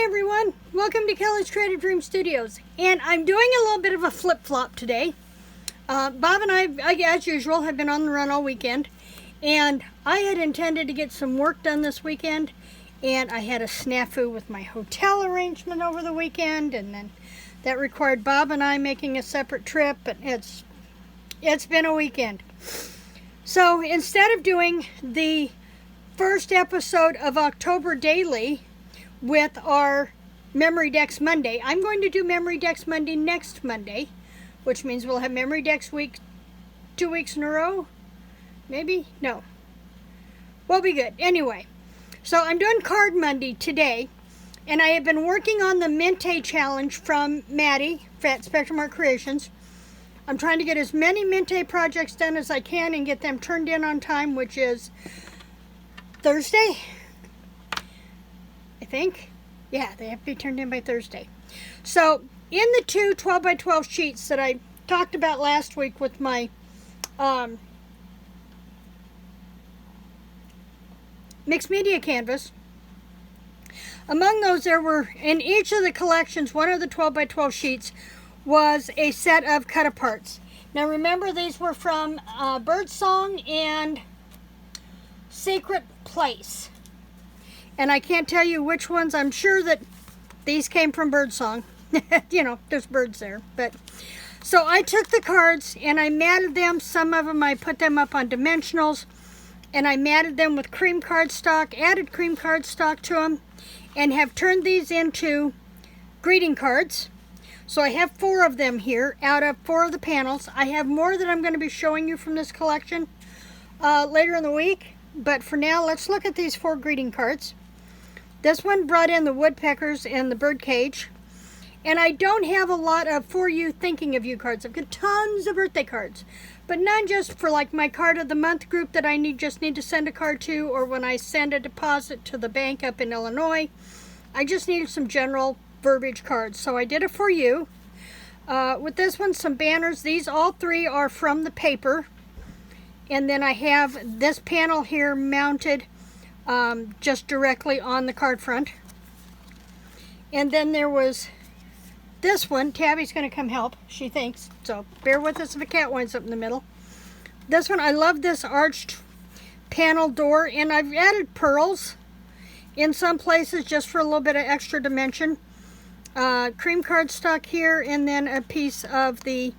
Hi everyone, welcome to Kelly's Creative Dream Studios, and I'm doing a little bit of a flip-flop today. Bob and I, as usual, have been on the run all weekend, and I had intended to get some work done this weekend, and I had a snafu with my hotel arrangement over the weekend, and then that required Bob and I making a separate trip, and it's been a weekend. So instead of doing the first episode of October Daily with our Memory Decks Monday, I'm going to do Memory Decks Monday next Monday, which means we'll have Memory Decks week 2 weeks in a row. Maybe? No. We'll be good. Anyway, so I'm doing Card Monday today, and I have been working on the Mintay challenge from Maddie at Spectrum Art Creations. I'm trying to get as many Mintay projects done as I can and get them turned in on time, which is Thursday, I think. Yeah, they have to be turned in by Thursday. So in the two 12 by 12 sheets that I talked about last week with my mixed media canvas, among those there were, in each of the collections, one of the 12 by 12 sheets was a set of cut-aparts. Now remember, these were from Birdsong and Secret Place. And I can't tell you which ones. I'm sure that these came from Birdsong. You know, there's birds there. But so I took the cards and I matted them. Some of them I put them up on dimensionals. And I matted them with cream cardstock, added cream cardstock to them, and have turned these into greeting cards. So I have 4 of them here out of 4 of the panels. I have more that I'm going to be showing you from this collection later in the week. But for now, let's look at these 4 greeting cards. This one brought in the woodpeckers and the birdcage. And I don't have a lot of For You, Thinking of You cards. I've got tons of birthday cards. But none just for like my card of the month group that I just need to send a card to, or when I send a deposit to the bank up in Illinois. I just needed some general verbiage cards. So I did a For You. With this one, some banners. These all 3 are from the paper. And then I have this panel here mounted just directly on the card front. And then there was this one. Tabby's going to come help, she thinks. So bear with us if a cat winds up in the middle. This one, I love this arched panel door. And I've added pearls in some places just for a little bit of extra dimension. Cream cardstock here, and then a piece of the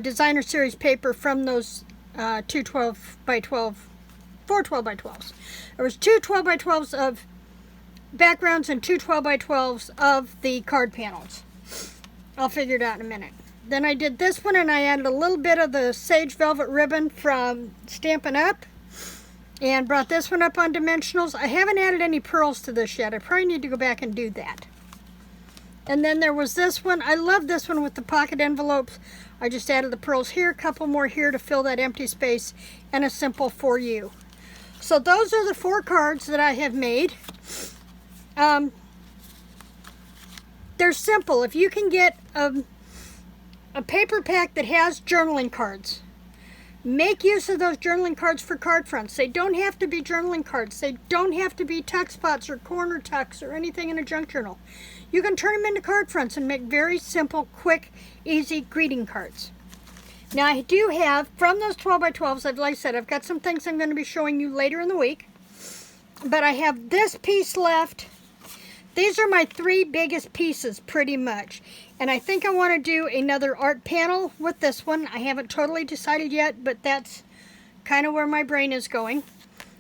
designer series paper from those 4 12 by 12s. There was 2 12 by 12s of backgrounds and 2 12 by 12s of the card panels. I'll figure it out in a minute. Then I did this one, and I added a little bit of the sage velvet ribbon from Stampin' Up, and brought this one up on dimensionals. I haven't added any pearls to this yet. I probably need to go back and do that. And then there was this one. I love this one with the pocket envelopes. I just added the pearls here, a couple more here to fill that empty space, and a simple For You. So those are the 4 cards that I have made. They're simple. If you can get a paper pack that has journaling cards, make use of those journaling cards for card fronts. They don't have to be journaling cards. They don't have to be tuck spots or corner tucks or anything in a junk journal. You can turn them into card fronts and make very simple, quick, easy greeting cards. Now I do have, from those 12 by 12s, like I said, I've got some things I'm going to be showing you later in the week. But I have this piece left. These are my 3 biggest pieces, pretty much. And I think I want to do another art panel with this one. I haven't totally decided yet, but that's kind of where my brain is going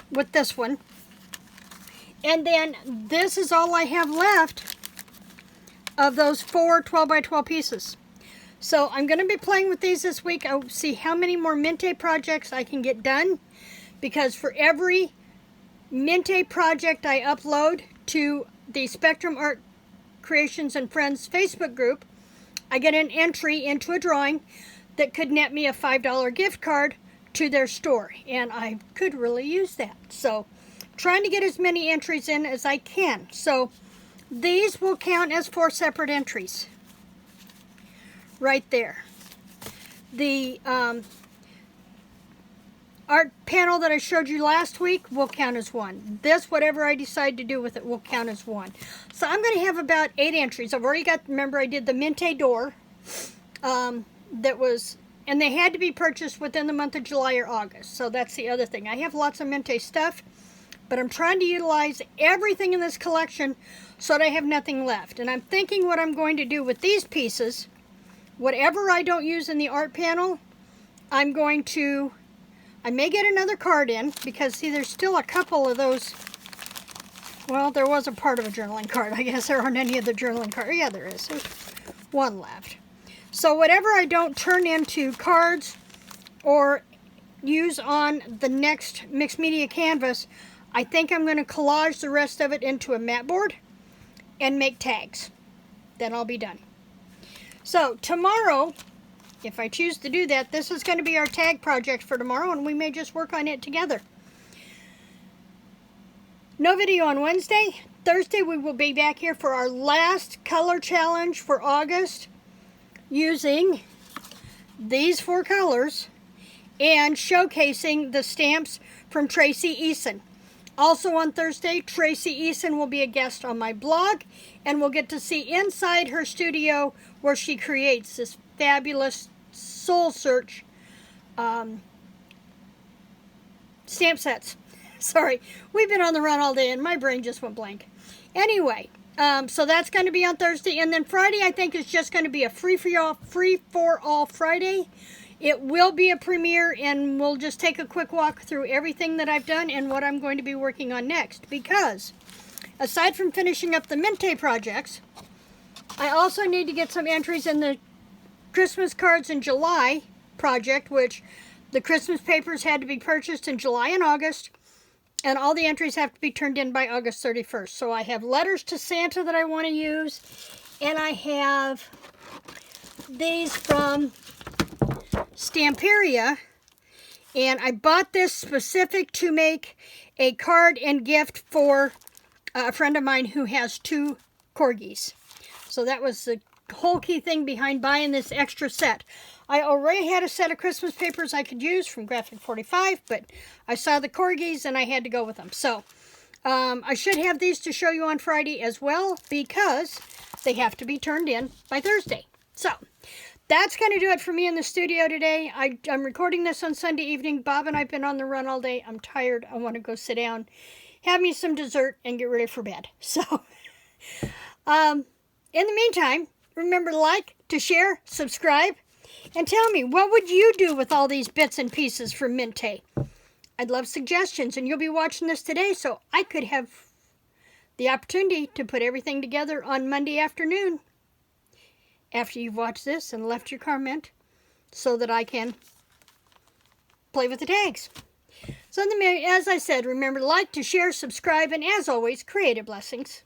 with this one. And then this is all I have left of those 4 12 by 12 pieces. So I'm going to be playing with these this week. I'll see how many more Mintay projects I can get done, because for every Mintay project I upload to the Spectrum Art Creations and Friends Facebook group, I get an entry into a drawing that could net me a $5 gift card to their store, and I could really use that. So trying to get as many entries in as I can. So these will count as 4 separate entries right there. The art panel that I showed you last week will count as one. This, whatever I decide to do with it, will count as one. So I'm going to have about 8 entries. I've already got, remember I did the Mintay door. That was, and they had to be purchased within the month of July or August. So that's the other thing. I have lots of Mintay stuff, but I'm trying to utilize everything in this collection so that I have nothing left. And I'm thinking what I'm going to do with these pieces, whatever I don't use in the art panel, I'm going to, I may get another card in, because see, there's still a couple of those. Well, there was a part of a journaling card. I guess there aren't any of the journaling cards. Yeah, there is. There's one left. So whatever I don't turn into cards or use on the next mixed media canvas, I think I'm going to collage the rest of it into a mat board and make tags. Then I'll be done. So tomorrow, if I choose to do that, this is going to be our tag project for tomorrow, and we may just work on it together. No video on Wednesday. Thursday we will be back here for our last color challenge for August, using these 4 colors and showcasing the stamps from Tracy Eason. Also on Thursday, Tracy Eason will be a guest on my blog, and we'll get to see inside her studio where she creates this fabulous soul search stamp sets. Sorry, we've been on the run all day and my brain just went blank. Anyway, so that's going to be on Thursday, and then Friday I think is just going to be a free-for-all Friday. It will be a premiere, and we'll just take a quick walk through everything that I've done and what I'm going to be working on next. Because aside from finishing up the Mintay projects, I also need to get some entries in the Christmas cards in July project, which the Christmas papers had to be purchased in July and August. And all the entries have to be turned in by August 31st. So I have letters to Santa that I want to use. And I have these from Stamperia. And I bought this specific to make a card and gift for a friend of mine who has 2 corgis. So that was the whole key thing behind buying this extra set. I already had a set of Christmas papers I could use from Graphic 45, but I saw the corgis and I had to go with them. So I should have these to show you on Friday as well, because they have to be turned in by Thursday. So that's going to do it for me in the studio today. I'm recording this on Sunday evening. Bob and I have been on the run all day. I'm tired. I want to go sit down, have me some dessert, and get ready for bed. So in the meantime, remember to like, to share, subscribe, and tell me, what would you do with all these bits and pieces from Mintay? I'd love suggestions, and you'll be watching this today, so I could have the opportunity to put everything together on Monday afternoon after you've watched this and left your comment, so that I can play with the tags. So as I said, remember to like, to share, subscribe, and as always, creative blessings.